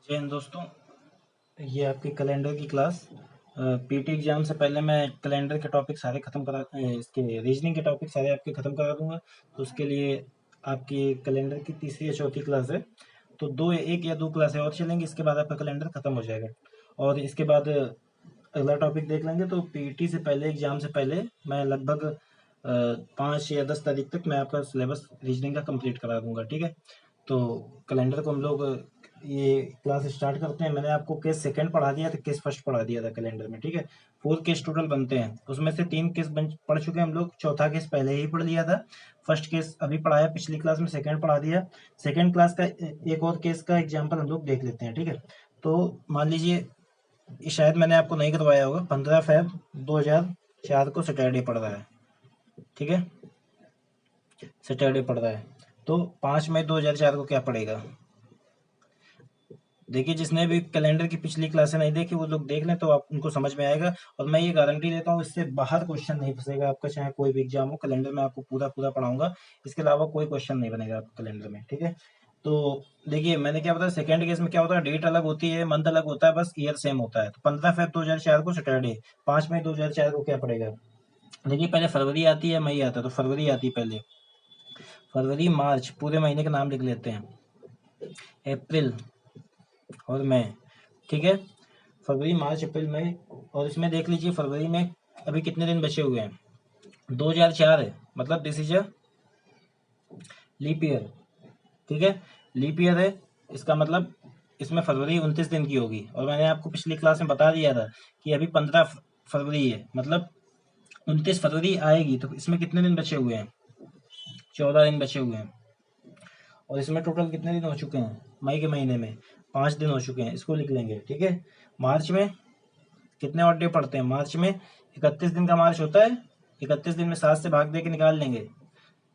जय हिंद दोस्तों। ये आपकी कैलेंडर की क्लास पीटी एग्जाम से पहले मैं कैलेंडर के टॉपिक सारे खत्म करा इसके रीजनिंग के टॉपिक सारे आपके खत्म करा दूंगा। तो उसके लिए आपकी कैलेंडर की तीसरी या चौथी क्लास है, तो दो एक या दो क्लासें और चलेंगी, इसके बाद आपका कैलेंडर खत्म हो जाएगा। और इसके बाद अगला टॉपिक देख लेंगे। तो पीटी से पहले, एग्जाम से पहले मैं लगभग 5 या 10 तारीख तक मैं आपका सिलेबस रीजनिंग का कंप्लीट करा दूंगा, ठीक है। तो कैलेंडर को हम लोग ये क्लास स्टार्ट करते हैं। मैंने आपको केस सेकंड पढ़ा दिया था, केस फर्स्ट पढ़ा दिया था कैलेंडर में, ठीक है। 4 केस टोटल बनते हैं, उसमें से 3 केस पढ़ चुके हैं हम लोग। चौथा केस पहले ही पढ़ लिया था। फर्स्ट केस अभी पढ़ाया पिछली क्लास में, सेकंड पढ़ा दिया। सेकंड क्लास का एक और केस का एग्जाम्पल हम लोग देख लेते हैं, ठीक है। तो मान लीजिए, ये शायद मैंने आपको नहीं करवाया होगा, 15 फ़रवरी 2004 को सैटरडे पड़ रहा है, ठीक है। सैटरडे पड़ रहा है, तो 5 मई 2004 को क्या पड़ेगा। देखिए, जिसने भी कैलेंडर की पिछली क्लासें नहीं देखी वो लोग देख लें, तो आप उनको समझ में आएगा। और मैं ये गारंटी देता हूँ, इससे बाहर क्वेश्चन नहीं फंसेगा आपका, चाहे कोई भी एग्जाम हो। कैलेंडर में आपको पूरा पूरा पढ़ाऊंगा, इसके अलावा कोई क्वेश्चन नहीं बनेगा आपको कैलेंडर में, ठीक है। तो देखिए, मैंने क्या बताया, सेकंड केस में क्या होता है, डेट अलग होती है, मंथ अलग होता है, बस ईयर सेम होता है। तो 15 फ़रवरी 2004 को सैटरडे, 5 मई 2004 को क्या पड़ेगा। देखिए, पहले फरवरी आती है, मई आता है, तो फरवरी आती है पहले। फरवरी मार्च, पूरे महीने का नाम लिख लेते हैं। अप्रैल और मई, ठीक है। फरवरी मार्च अप्रैल मई। और इसमें देख लीजिए, फरवरी में अभी कितने दिन बचे हुए हैं, 2004 है, मतलब this is a leap year, ठीक है। लीप ईयर है, इसका मतलब इसमें फरवरी 29 दिन की होगी। और मैंने आपको पिछली क्लास में बता दिया था कि अभी 15 फरवरी है, मतलब 29 फरवरी आएगी, तो इसमें कितने दिन बचे हुए हैं, 14 दिन बचे हुए हैं। और इसमें टोटल कितने दिन हो चुके हैं, मई के महीने में 5 दिन हो चुके हैं, इसको लिख लेंगे, ठीक है। मार्च में कितने और डे पड़ते हैं, मार्च में 31 दिन का मार्च होता है। 31 दिन में 7 से भाग दे के निकाल लेंगे,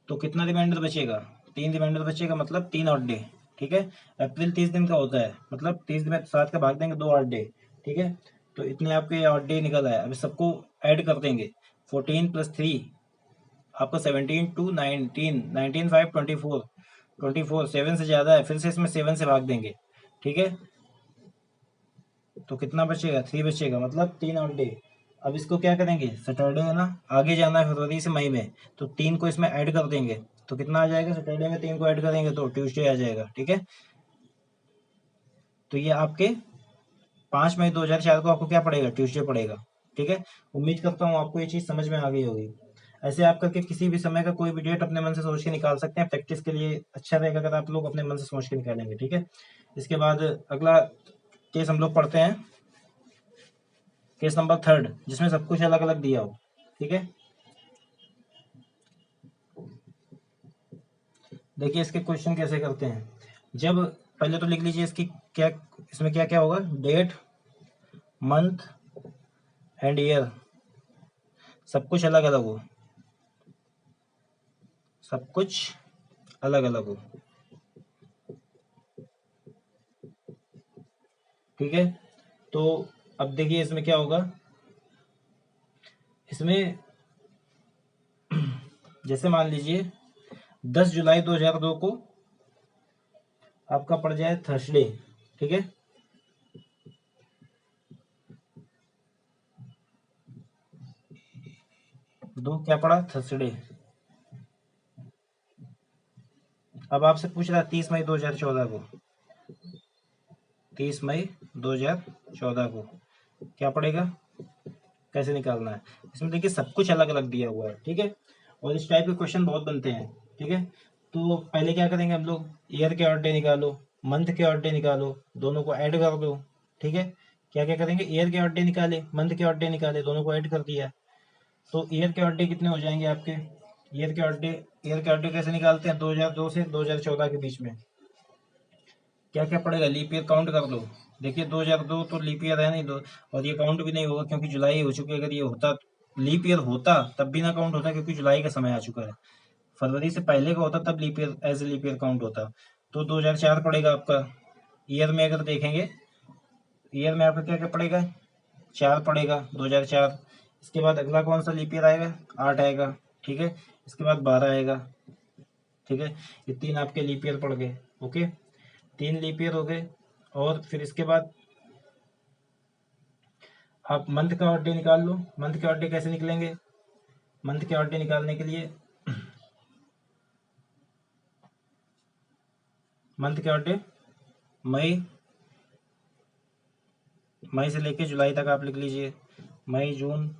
तो कितना रिमाइंडर बचेगा, 3 रिमाइंडर बचेगा, मतलब 3 ऑड डे, ठीक है। अप्रैल 30 दिन का होता है, मतलब 30 में 7 का भाग देंगे, 2 ऑड डे, ठीक है। तो इतने आपके ऑड डे निकल आए। अभी सबको ऐड कर देंगे, 14 + 3 आपका 17 टू 19, 19 5 24, 24 7 से ज़्यादा है, फिर से इसमें 7 से भाग देंगे, ठीक है। तो कितना बचेगा, 3 बचेगा, मतलब 3 ऑड डे। अब इसको क्या करेंगे, सैटरडे है ना, आगे जाना है फरवरी से मई में, तो 3 को इसमें ऐड कर देंगे, तो कितना आ जाएगा, सैटरडे में 3 को ऐड करेंगे तो ट्यूसडे आ जाएगा, ठीक है। तो ये आपके 5 मई 2004 को आपको क्या पड़ेगा, ट्यूसडे पड़ेगा, ठीक है। उम्मीद करता हूँ आपको ये चीज़ समझ में आ गई होगी। ऐसे आप करके किसी भी समय का कोई भी डेट अपने मन से सोच के निकाल सकते हैं। प्रैक्टिस के लिए अच्छा रहेगा अगर आप लोग अपने मन से सोच के निकालेंगे, ठीक है। इसके बाद अगला केस हम लोग पढ़ते हैं, केस नंबर 3, जिसमें सब कुछ अलग अलग दिया हो, ठीक है। देखिए, इसके क्वेश्चन कैसे करते हैं। जब पहले तो लिख लीजिए इसकी क्या, इसमें क्या क्या होगा, डेट, मंथ एंड ईयर, सब कुछ अलग अलग हो, सब कुछ अलग अलग हो, ठीक है। तो अब देखिए इसमें क्या होगा, इसमें जैसे मान लीजिए 10 जुलाई 2002 को आपका पड़ जाए थर्सडे, ठीक है। दो क्या पड़ा, थर्सडे। अब आपसे पूछ रहा है 30 मई 2014 को, 30 मई 2014 को क्या पड़ेगा, कैसे निकालना है। इसमें देखिए सब कुछ अलग अलग दिया हुआ है, ठीक है। और इस टाइप के क्वेश्चन बहुत बनते हैं, ठीक है। तो पहले क्या करेंगे हम लोग, ईयर के ऑड डे निकालो, मंथ के ऑड डे निकालो, दोनों को ऐड कर दो, ठीक है। क्या क्या करेंगे, ईयर के ऑड डे निकाले, मंथ के ऑड डे निकाले, दोनों को ऐड कर दिया। तो ईयर के ऑड डे कितने हो जाएंगे आपके, ईयर के ऑड डे, ईयर के ऑड डे कैसे निकालते हैं, 2002 से 2014 के बीच में क्या क्या पड़ेगा, लीप ईयर काउंट कर लो। देखिए 2002 तो लीप ईयर है नहीं, दो, और ये काउंट भी नहीं होगा क्योंकि जुलाई हो चुकी है। अगर ये होता, लीप ईयर होता तब भी ना काउंट होता, क्योंकि जुलाई का समय आ चुका है। फरवरी से पहले का होता तब leap year, as a leap year count होता। तो 2004 पड़ेगा आपका। ईयर में अगर देखेंगे, ईयर में आपका क्या क्या पड़ेगा, 4 पड़ेगा, 2004। इसके बाद अगला कौन सा लीप ईयर आएगा, 8 आएगा, ठीक है। इसके बाद 12 आएगा, ठीक है। ये 3 आपके लीप ईयर पड़ गए, ओके। 3 लीप ईयर हो गए। और फिर इसके बाद आप मंथ का ऑड डे निकाल लो। मंथ के ऑड डे कैसे निकलेंगे? मंथ के ऑड डे निकालने के लिए मंथ के ऑड डे मई से लेके जुलाई तक आप लिख लीजिए, मई जून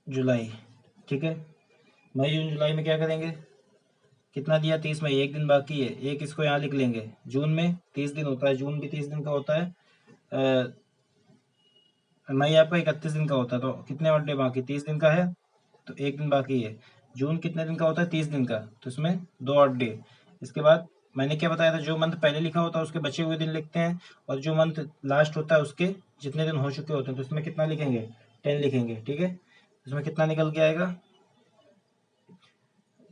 जुलाई। ठीक है, मई जून जुलाई में क्या करेंगे? कितना दिया? 30 मई, एक दिन बाकी है, एक इसको यहाँ लिख लेंगे। जून में 30 दिन होता है, जून भी 30 दिन का होता है, मई आपका 31 दिन का होता है। तो कितने ऑड डे बाकी? 30 दिन का है तो एक दिन बाकी है। जून कितने दिन का होता है? 30 दिन का, तो इसमें 2 ऑड डे। इसके बाद मैंने क्या बताया था, जो मंथ पहले लिखा होता है उसके बचे हुए दिन लिखते हैं, और जो मंथ लास्ट होता है उसके जितने दिन हो चुके होते हैं, तो इसमें कितना लिखेंगे? 10 लिखेंगे। ठीक है, इसमें कितना निकल के आएगा?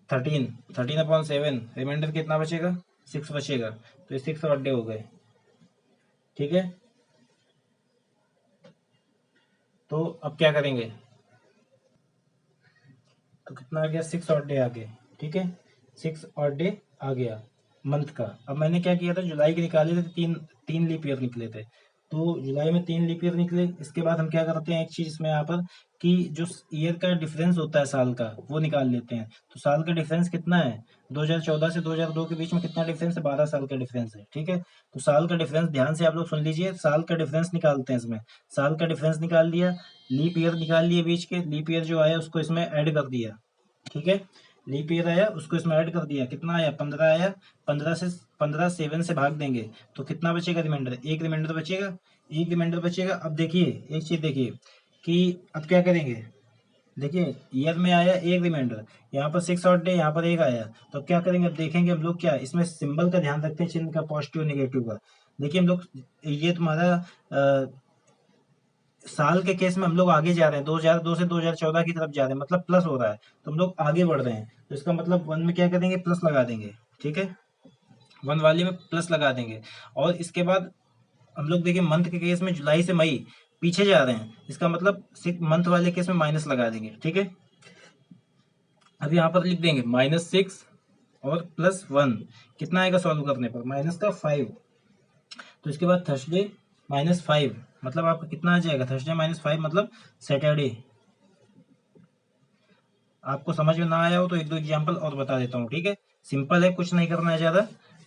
13 अपॉन 7, रिमाइंडर कितना बचेगा? 6 बचेगा। तो ये 6 ऑड डे हो गए। ठीक है, तो अब क्या करेंगे? तो कितना आ गया? 6 ऑड डे आ गए। ठीक है, 6 ऑड डे आ गया मंथ का। अब मैंने क्या किया था, जुलाई के निकाले थे, तीन तीन लीप ईयर निकले थे, तो जुलाई में 3 लीप ईयर निकले। इसके बाद हम क्या करते हैं, एक चीज इसमें यहाँ पर, कि जो ईयर का डिफरेंस होता है साल का, वो निकाल लेते हैं। तो साल का डिफरेंस कितना है? 2014 से 2002 के बीच में कितना डिफरेंस है? 12 साल का डिफरेंस है। ठीक है, तो साल का डिफरेंस ध्यान से आप लोग सुन लीजिए, साल का डिफरेंस निकालते हैं इसमें। साल का डिफरेंस निकाल दिया, लीप ईयर निकाल लिए बीच के, लीप ईयर जो आया उसको इसमें ऐड कर दिया। ठीक है, लीप ईयर आया उसको इसमें ऐड कर दिया, कितना आया? 15 आया। 15 7 से भाग देंगे तो कितना बचेगा रिमाइंडर? एक रिमाइंडर बचेगा। एक रिमाइंडर बचेगा। अब देखिए एक चीज देखिए कि अब क्या करेंगे, देखिए ईयर में आया एक रिमाइंडर, यहाँ पर 6 ऑड डे, यहाँ पर एक आया, तो अब क्या करेंगे? अब देखेंगे हम लोग, क्या इसमें सिंबल का ध्यान रखते हैं, चिन्ह का, पॉजिटिव नेगेटिव का। देखिए हम लोग, ये तुम्हारा साल के केस में हम लोग आगे जा रहे हैं, 2002 से 2014 की तरफ जा रहे हैं, मतलब प्लस हो रहा है, तो हम लोग आगे बढ़ रहे हैं, तो इसका मतलब वन में क्या करेंगे? प्लस लगा देंगे। ठीक है, वन वाले में प्लस लगा देंगे। और इसके बाद हम लोग देखिए मंथ के केस में जुलाई से मई पीछे जा रहे हैं, इसका मतलब मंथ वाले केस में माइनस लगा देंगे। ठीक है, अब यहाँ पर लिख देंगे -6 और +1, कितना आएगा सॉल्व करने पर? -5। तो इसके बाद थर्सडे -5, मतलब आपका कितना आ जाएगा? थर्सडे -5 मतलब सैटरडे। आपको समझ में ना आया हो तो एक दो एग्जांपल और बता देता हूँ। ठीक है, सिंपल है, कुछ नहीं करना है ज़्यादा,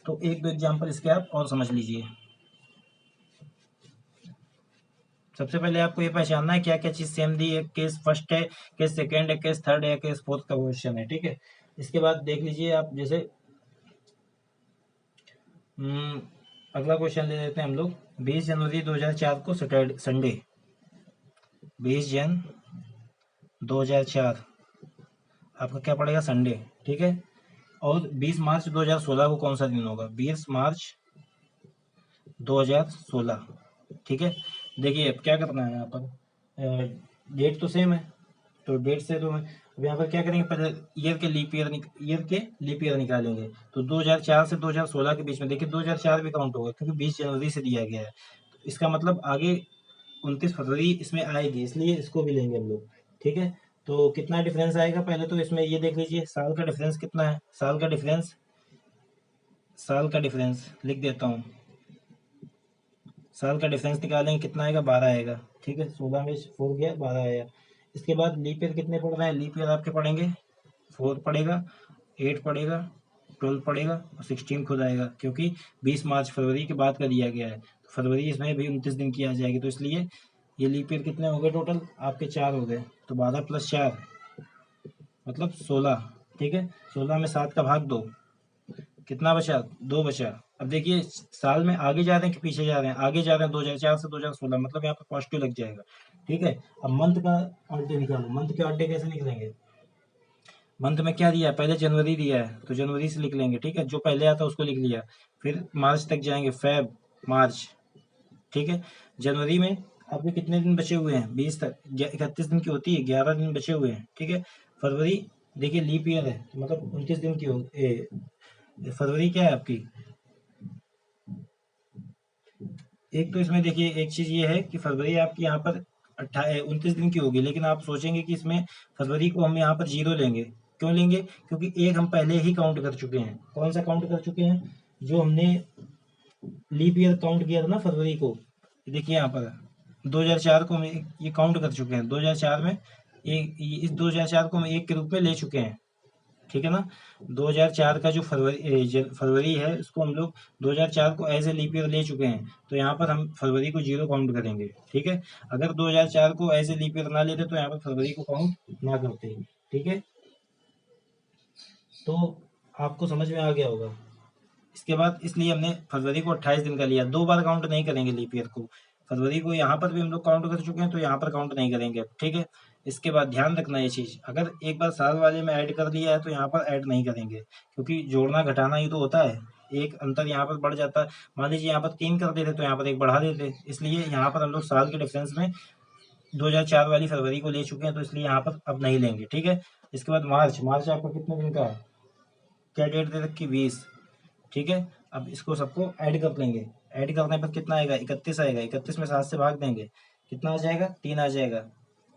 तो एक दो एग्जांपल इसके आप और समझ लीजिए। सबसे पहले आपको ये पहचानना है क्या क्या चीज़ सेम दी है, केस फर्स्ट है, केस सेकेंड है, केस थर्ड है, केस फोर्थ का क्वेश्चन है। ठीक है, इसके बाद देख लीजिए आप, जैसे अगला क्वेश्चन ले लेते हैं हम लोग। 20 जनवरी 2004 को सैटरडे संडे, 20 जन 2004 आपका क्या पड़ेगा? संडे। ठीक है, और 20 मार्च 2016 को कौन सा दिन होगा? 20 मार्च 2016। ठीक है, देखिए अब क्या करना है यहाँ पर, डेट तो सेम है, तो डेट से तो अब यहाँ पर क्या करेंगे, पहले ईयर के लीप ईयर निकालेंगे। तो 2004 से 2016 के बीच में देखिए 2004 भी काउंट होगा, क्योंकि 20 जनवरी से दिया गया है, तो इसका मतलब आगे 29 फरवरी इसमें आएगी, इसलिए इसको भी लेंगे हम लोग। ठीक है, तो कितना डिफरेंस आएगा? पहले तो इसमें ये देख लीजिए, साल का डिफरेंस कितना है? साल का डिफरेंस लिख देता हूँ। साल का डिफरेंस निकालेंगे, कितना आएगा? 12 आएगा। ठीक है, 16 में 4 गया, 12 आया। इसके बाद लीप ईयर कितने पड़ रहे हैं? लीप ईयर आपके पड़ेंगे 4 पड़ेगा, 8 पड़ेगा, 12 पड़ेगा, और 16 खुद आएगा, क्योंकि 20 मार्च फरवरी के बाद का दिया गया है, तो फरवरी इसमें भी 29 दिन की आ जाएगी, तो इसलिए ये लीप ईयर कितने हो गए टोटल आपके? 4 हो गए, तो 12 + 4 मतलब 16। ठीक है, 16 में 7 का भाग 2, कितना बचा? 2 बचा। अब देखिए साल में आगे जा रहे हैं कि पीछे जा रहे हैं? आगे जा रहे हैं, 2004 से 2016, मतलब यहाँ पर पॉजिटिव लग जाएगा। ठीक है, अब मंथ का ऑड डे निकालो। मंथ के ऑड डे कैसे निकलेंगे? मंथ में क्या दिया है? पहले जनवरी दिया है, तो जनवरी से लिख लेंगे। ठीक है, जो पहले आता है उसको लिख लिया, फिर मार्च तक जाएंगे, फेब मार्च। ठीक है, जनवरी में आपके कितने दिन बचे हुए हैं? 20 तक, 31 दिन की होती है, 11 दिन बचे हुए हैं। ठीक है, फरवरी देखिए लीप ईयर है, तो मतलब 29 दिन की हो, फरवरी क्या है आपकी? एक तो इसमें देखिए एक चीज ये है कि फरवरी आपकी यहाँ पर 29 दिन की होगी, लेकिन आप सोचेंगे कि इसमें फरवरी को हम यहाँ पर 0 लेंगे। क्यों लेंगे? क्योंकि एक हम पहले ही काउंट कर चुके हैं। कौन सा काउंट कर चुके हैं? जो हमने लीप ईयर काउंट किया था ना फरवरी को, देखिए यहाँ पर 2004 को हम ये काउंट कर चुके हैं। 2004 में इस 2004 को हम एक के रूप में ले चुके हैं, ठीक है ना। 2004 का जो फरवरी है उसको हम लोग 2004 को एज ए लीप ईयर ले चुके हैं, तो यहाँ पर हम फरवरी को 0 काउंट करेंगे, ठीक है। अगर 2004 को एज ए लीप ईयर ना लेते तो यहाँ पर फरवरी को काउंट ना करते, ठीक है। तो आपको समझ में आ गया होगा। इसके बाद इसलिए हमने फरवरी को 28 दिन का लिया, 2 बार काउंट नहीं करेंगे लीप ईयर को। फरवरी को यहाँ पर भी हम लोग काउंट कर चुके हैं, तो यहाँ पर काउंट नहीं करेंगे, ठीक है। इसके बाद ध्यान रखना ये चीज़, अगर एक बार साल वाले में ऐड कर दिया है तो यहाँ पर ऐड नहीं करेंगे, क्योंकि जोड़ना घटाना ही तो होता है। एक अंतर यहाँ पर बढ़ जाता है, मान लीजिए यहाँ पर 3 कर देते तो यहाँ पर 1 बढ़ा देते, इसलिए यहाँ पर हम लोग साल के डिफरेंस में 2004 वाली फरवरी को ले चुके हैं, तो इसलिए यहाँ पर अब नहीं लेंगे, ठीक है। इसके बाद मार्च आपका कितने दिन का है, क्या डेट दे रखी 20, ठीक है। अब इसको सबको ऐड कर लेंगे, ऐड करने पर कितना आएगा 31 आएगा, 31 में 7 से भाग देंगे, कितना आ जाएगा 3 आ जाएगा।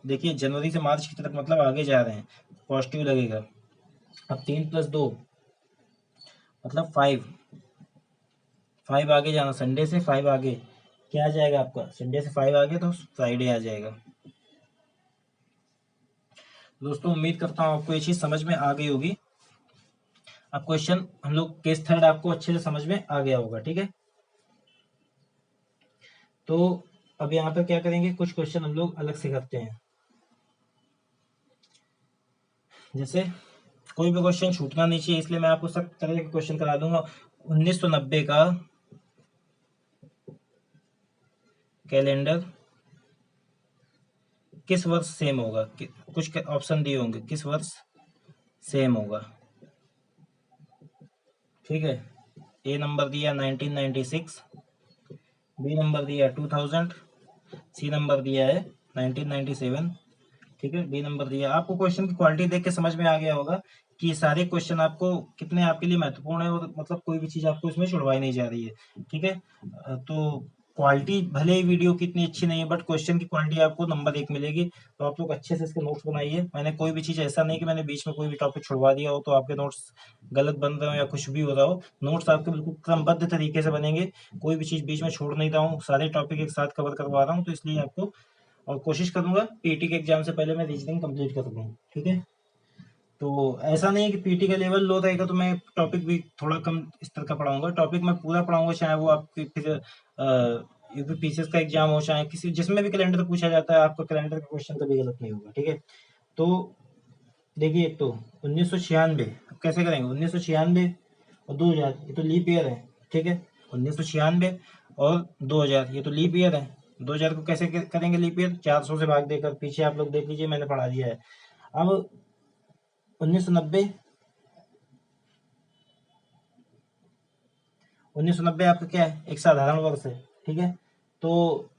देखिए जनवरी से मार्च की तरफ मतलब आगे जा रहे हैं, पॉजिटिव लगेगा। अब 3 + 2 मतलब 5 आगे जाना, संडे से 5 आगे क्या आ जाएगा आपका, संडे से 5 आगे तो फ्राइडे आ जाएगा। दोस्तों उम्मीद करता हूँ आपको ये चीज़ समझ में आ गई होगी। अब क्वेश्चन हम लोग केस थर्ड आपको अच्छे से समझ में आ गया होगा, ठीक है। तो अब यहाँ पर क्या करेंगे, कुछ क्वेश्चन हम लोग अलग से करते हैं। जैसे कोई भी क्वेश्चन छूटना नहीं चाहिए, इसलिए मैं आपको सब तरह के क्वेश्चन करा दूंगा। 1990 का कैलेंडर किस वर्ष सेम होगा, कुछ ऑप्शन दिए होंगे, किस वर्ष सेम होगा, ठीक है। ए नंबर दिया 1996, बी नंबर दिया 2000, सी नंबर दिया है 1997, ठीक है, डी नंबर दिया। आपको क्वेश्चन की क्वालिटी देख के समझ में आ गया होगा कि ये सारे क्वेश्चन आपको कितने आपके लिए महत्वपूर्ण है, और मतलब कोई भी चीज आपको इसमें छुड़वाई नहीं जा रही है, ठीक है। तो क्वालिटी भले ही वीडियो की इतनी अच्छी नहीं है, बट क्वेश्चन की क्वालिटी आपको नंबर 1 मिलेगी। तो आप लोग अच्छे से इसके नोट्स बनाइए। मैंने कोई भी चीज ऐसा नहीं कि मैंने बीच में कोई भी टॉपिक छुड़वा दिया हो तो आपके नोट्स गलत बन रहे हो या कुछ भी हो रहा हो। नोट्स आपके बिल्कुल क्रमबद्ध तरीके से बनेंगे, कोई भी चीज बीच में छोड़ नहीं रहा हूँ, सारे टॉपिक एक साथ कवर करवा रहा हूँ, तो इसलिए आपको, और कोशिश करूंगा पीटी के एग्जाम से पहले मैं रीजनिंग कंप्लीट कर दूँ, ठीक है। तो ऐसा नहीं है कि पीटी का लेवल लो रहेगा तो मैं टॉपिक भी थोड़ा कम स्तर का पढ़ाऊंगा, टॉपिक मैं पूरा पढ़ाऊंगा, चाहे वो आपकी फिर यूपी पीसीएस का एग्जाम हो, चाहे किसी जिसमें भी कैलेंडर पूछा जाता है, आपका कैलेंडर का क्वेश्चन कभी गलत नहीं होगा, ठीक है। तो देखिए, एक तो 1996 कैसे करेंगे, 1996 और 2000 ये तो लीप ईयर है, ठीक है। 1996 और 2000 ये तो लीप ईयर है। 2000 को कैसे करेंगे लीप ईयर, 400 से भाग देकर, पीछे आप लोग देख लीजिए मैंने पढ़ा दिया है। अब 1990 आपका क्या है, एक साधारण वर्ष है, ठीक है। तो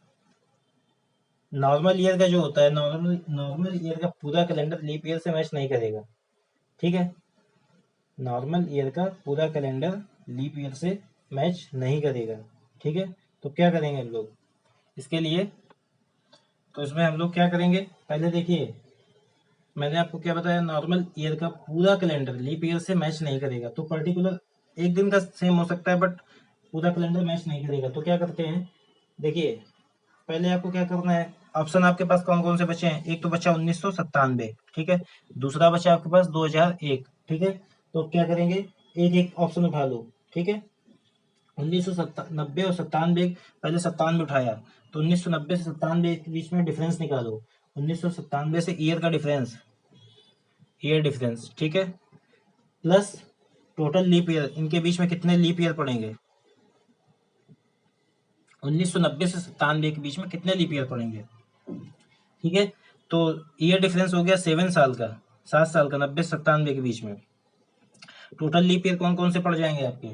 नॉर्मल ईयर का जो होता है, नॉर्मल ईयर का पूरा कैलेंडर लीप ईयर से मैच नहीं करेगा, ठीक है। नॉर्मल ईयर का पूरा कैलेंडर लीप ईयर से मैच नहीं करेगा, ठीक है। तो क्या करेंगे हम लोग इसके लिए, तो इसमें हम लोग क्या करेंगे, पहले देखिए मैंने आपको क्या बताया, नॉर्मल ईयर का पूरा कैलेंडर लीप ईयर से मैच नहीं करेगा, तो पर्टिकुलर एक दिन का सेम हो सकता है बट पूरा कैलेंडर मैच नहीं करेगा। तो क्या करते हैं, देखिए पहले आपको क्या करना है, ऑप्शन आपके पास कौन कौन से बचे हैं, एक तो बचा 1997, ठीक है, दूसरा बचा आपके पास 2001, ठीक है। तो क्या करेंगे, एक एक ऑप्शन उठा लो, ठीक है। 1990 और 97, पहले 97 उठाया, तो 1990 से 97 के बीच में डिफरेंस निकालो, 1997 से ईयर का डिफरेंस, ईयर डिफरेंस, ठीक है, प्लस टोटल लीप ईयर, इनके बीच में कितने लीप ईयर पड़ेंगे, 1990 से 97 के बीच में कितने लीप ईयर पड़ेंगे, ठीक है। तो ईयर डिफरेंस हो गया 7 साल का, 7 साल का, 90 से 97 के बीच में। टोटल लीप ईयर कौन कौन से पड़ जाएंगे आपके,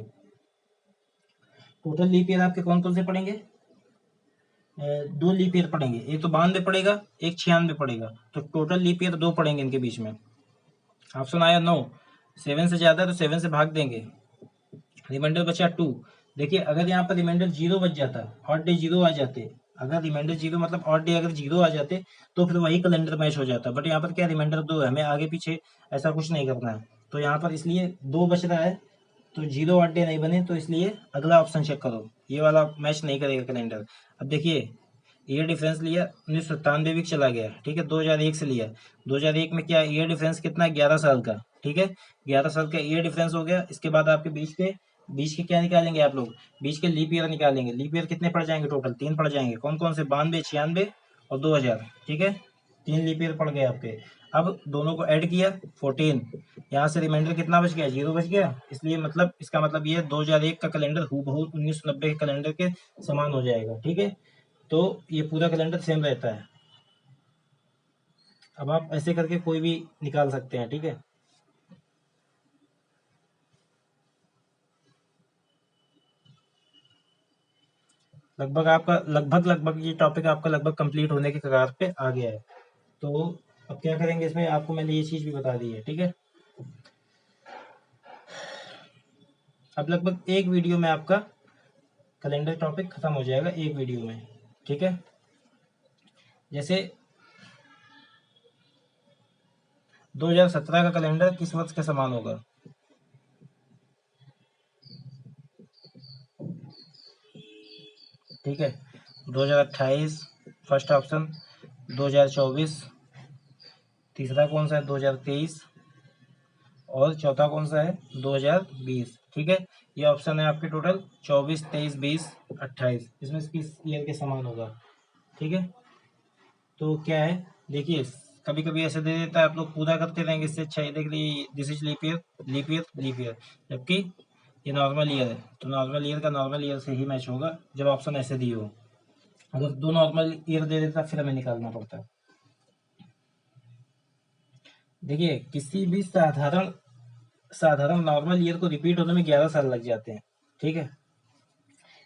टोटल लीप ईयर आपके कौन कौन से पड़ेंगे, 2 लीप ईयर पड़ेंगे, एक तो 92 पड़ेगा, एक 96 पड़ेगा, तो टोटल लीप ईयर 2 पड़ेंगे इनके बीच में। ऑप्शन आया 9, 7 से ज्यादा तो 7 से भाग देंगे, रिमाइंडर बचा 2। देखिए अगर यहाँ पर रिमाइंडर 0 बच जाता, ऑड डे 0 आ जाते, अगर रिमाइंडर 0 मतलब ऑड डे अगर 0 आ जाते तो फिर वही कैलेंडर मैच हो जाता, बट यहाँ पर क्या रिमाइंडर 2 है, हमें आगे पीछे ऐसा कुछ नहीं करना है, तो यहाँ पर इसलिए 2 बच रहा है, तो 0 8 डे नहीं बने, तो इसलिए अगला ऑप्शन चेक करो, ये वाला मैच नहीं करेगा कैलेंडर। अब देखिए ईयर डिफरेंस लिया, 1997 भी चला गया, ठीक है, 2001 से लिया, 2001 में क्या ईयर डिफरेंस कितना है, 11 साल का, ठीक है, 11 साल का ईयर डिफरेंस हो गया। इसके बाद आपके बीच के क्या निकालेंगे आप लोग, बीच के लीप ईयर निकालेंगे। लीप ईयर कितने पड़ जाएंगे, टोटल 3 पड़ जाएंगे, कौन कौन से, 92, 96 और 2000, ठीक है, 3 लीप ईयर पड़ गए आपके। अब दोनों को ऐड किया 14, यहाँ से रिमाइंडर कितना बच गया, 0 बच गया, इसलिए मतलब इसका मतलब ये 2001 का कैलेंडर हूबहू 1990 के कैलेंडर के समान हो जाएगा, ठीक है, तो ये पूरा कैलेंडर सेम रहता है। अब आप ऐसे करके कोई भी निकाल सकते हैं, ठीक है। लगभग ये टॉपिक आपका लगभग कंप्लीट होने के कगार पे आ गया है। तो अब क्या करेंगे, इसमें आपको मैंने ये चीज भी बता दी है, ठीक है। अब लगभग एक वीडियो में आपका कैलेंडर टॉपिक खत्म हो जाएगा, एक वीडियो में, ठीक है। जैसे 2017 का कैलेंडर किस वर्ष के समान होगा, ठीक है, 2028 फर्स्ट ऑप्शन, 2024 तीसरा कौन सा है, 2023 और चौथा कौन सा है, 2020, ठीक है। ये ऑप्शन है आपके टोटल 24, 23, 20, 28, इसमें किस ईयर के समान होगा, ठीक है। तो क्या है, देखिए कभी कभी ऐसे दे देता है, आप लोग पूरा करते रहेंगे, इससे अच्छा है, देख लीजिए this is leap year, leap year, leap year, जबकि ये नॉर्मल ईयर है, तो नॉर्मल ईयर का नॉर्मल ईयर से ही मैच होगा जब ऑप्शन ऐसे दिए हो। अगर दो नॉर्मल ईयर दे देता फिर हमें निकालना पड़ता है। देखिए किसी भी साधारण नॉर्मल ईयर को रिपीट होने में 11 साल लग जाते हैं, ठीक है,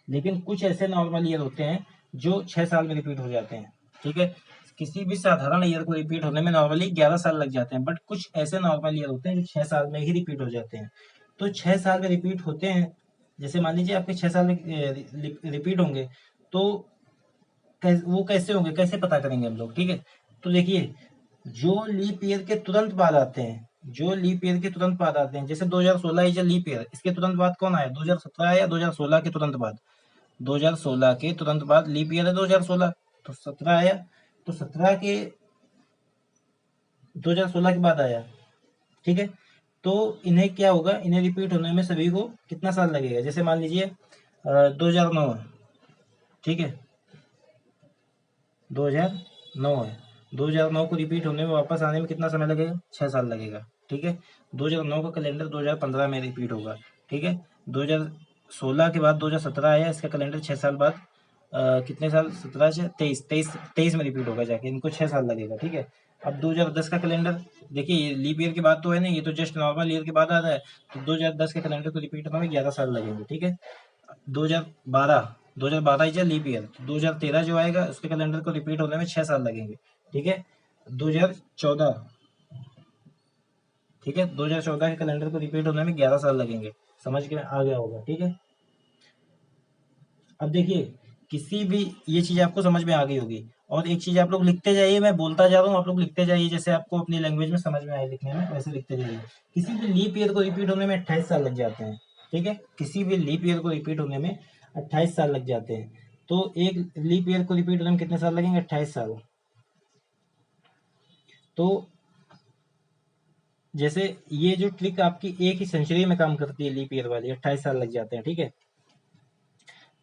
लेकिन कुछ ऐसे नॉर्मल ईयर होते हैं जो 6 साल में रिपीट हो जाते हैं, ठीक है। किसी भी साधारण ईयर को रिपीट होने में नॉर्मली 11 साल लग जाते हैं, बट कुछ ऐसे नॉर्मल ईयर होते हैं जो 6 साल में ही रिपीट हो जाते हैं। तो 6 साल में रिपीट होते हैं, जैसे मान लीजिए आपके 6 साल में रिपीट होंगे, तो वो कैसे होंगे, कैसे पता करेंगे हम लोग, ठीक है। तो देखिए जो लीप ईयर के तुरंत बाद आते हैं, जो लीप ईयर के तुरंत बाद आते हैं, जैसे 2016 इज लीप ईयर, इसके तुरंत बाद कौन आया, 2017 आया, 2016 के तुरंत बाद, 2016 के तुरंत बाद लीप ईयर है 2016, तो 17 आया, तो 17 के 2016 के बाद आया, ठीक है। तो इन्हें क्या होगा, इन्हें रिपीट होने में सभी को कितना साल लगेगा, जैसे मान लीजिए 2009 है, ठीक है, 2009 है, 2009 को रिपीट होने में वापस आने में कितना समय लगेगा, 6 साल लगेगा, ठीक है। 2009 का कैलेंडर 2015 में रिपीट होगा, ठीक है। 2016 के बाद 2017 आया, इसका कैलेंडर 6 साल बाद कितने साल, 17 से 23 में रिपीट होगा जाके, इनको 6 साल लगेगा, ठीक है। अब 2010 का कैलेंडर, देखिए लीप ईयर की बात तो है नहीं, ये तो जस्ट नॉर्मल ईयर के बाद आ रहा है, तो 2010 के कैलेंडर को रिपीट होने में 11 साल लगेंगे, ठीक है। 2012 इज लीप ईयर, 2013 जो आएगा उसके कैलेंडर को रिपीट होने में 6 साल लगेंगे, ठीक है। 2014, ठीक है, 2014 के कैलेंडर को रिपीट होने में 11 साल लगेंगे, समझ के आ गया होगा, ठीक है। अब देखिए किसी भी, ये चीज आपको समझ में आ गई होगी, और एक चीज आप लोग लिखते जाइए, मैं बोलता जा रहा हूँ, आप लोग लिखते जाइए, जैसे आपको अपनी लैंग्वेज में समझ में आए लिखने में, वैसे लिखते जाइए। किसी भी लीप ईयर को रिपीट होने में 28 साल लग जाते हैं, ठीक है, किसी भी लीप ईयर को रिपीट होने में 28 साल लग जाते हैं। तो एक लीप ईयर को रिपीट होने में कितने साल लगेंगे, 28 साल। तो जैसे ये जो ट्रिक आपकी एक ही सेंचुरी में काम करती है, लीप ईयर वाली, 28 साल लग जाते हैं, ठीक है।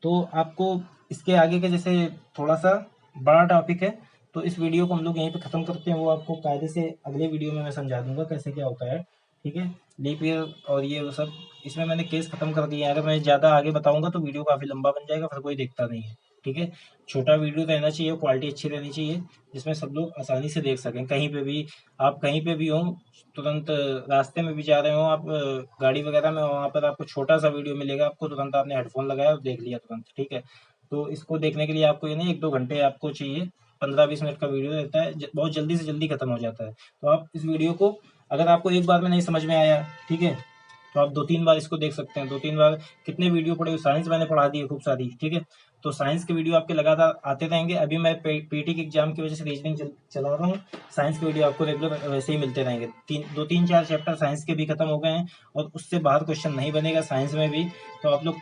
तो आपको इसके आगे के, जैसे थोड़ा सा बड़ा टॉपिक है, तो इस वीडियो को हम लोग यहीं पे खत्म करते हैं, वो आपको कायदे से अगले वीडियो में मैं समझा दूंगा कैसे क्या होता है, ठीक है। लीप ईयर और ये वो सब, इसमें मैंने केस खत्म कर दिया है, अगर मैं ज़्यादा आगे बताऊंगा तो वीडियो काफ़ी लंबा बन जाएगा, फिर कोई देखता नहीं है, ठीक है। छोटा वीडियो रहना चाहिए, क्वालिटी अच्छी रहनी चाहिए, जिसमें सब लोग आसानी से देख सकें, कहीं पे भी, आप कहीं पे भी हो, तुरंत रास्ते में भी जा रहे हो आप, गाड़ी वगैरह में हो, वहाँ पर आपको छोटा सा वीडियो मिलेगा, आपको तुरंत आपने हेडफोन लगाया और देख लिया तुरंत, ठीक है। तो इसको देखने के लिए आपको ये नहीं 1-2 घंटे आपको चाहिए, 15-20 मिनट का वीडियो रहता है, बहुत जल्दी से जल्दी खत्म हो जाता है। तो आप इस वीडियो को, अगर आपको एक बार में नहीं समझ में आया, ठीक है, तो आप 2-3 बार इसको देख सकते हैं। 2-3 बार कितने वीडियो पड़े, साइंस मैंने पढ़ा दी है खूब सारी, ठीक है। तो साइंस के वीडियो आपके लगातार आते रहेंगे। अभी मैं पीटी के एग्जाम की वजह से रीजनिंग चला रहा हूँ, साइंस के वीडियो आपको रेगुलर वैसे ही मिलते रहेंगे। 2-3-4 चैप्टर साइंस के भी खत्म हो गए हैं और उससे बाहर क्वेश्चन नहीं बनेगा साइंस में भी। तो आप लोग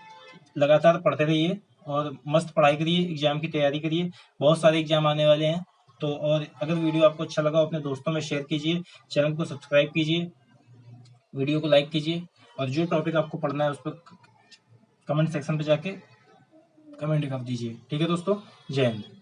लगातार पढ़ते रहिए और मस्त पढ़ाई करिए, एग्जाम की तैयारी करिए, बहुत सारे एग्जाम आने वाले हैं। तो और अगर वीडियो आपको अच्छा लगा अपने दोस्तों में शेयर कीजिए, चैनल को सब्सक्राइब कीजिए, वीडियो को लाइक कीजिए, और जो टॉपिक आपको पढ़ना है उस पर कमेंट सेक्शन पे जाके कमेंट कर दीजिए। ठीक है दोस्तों, जय हिंद।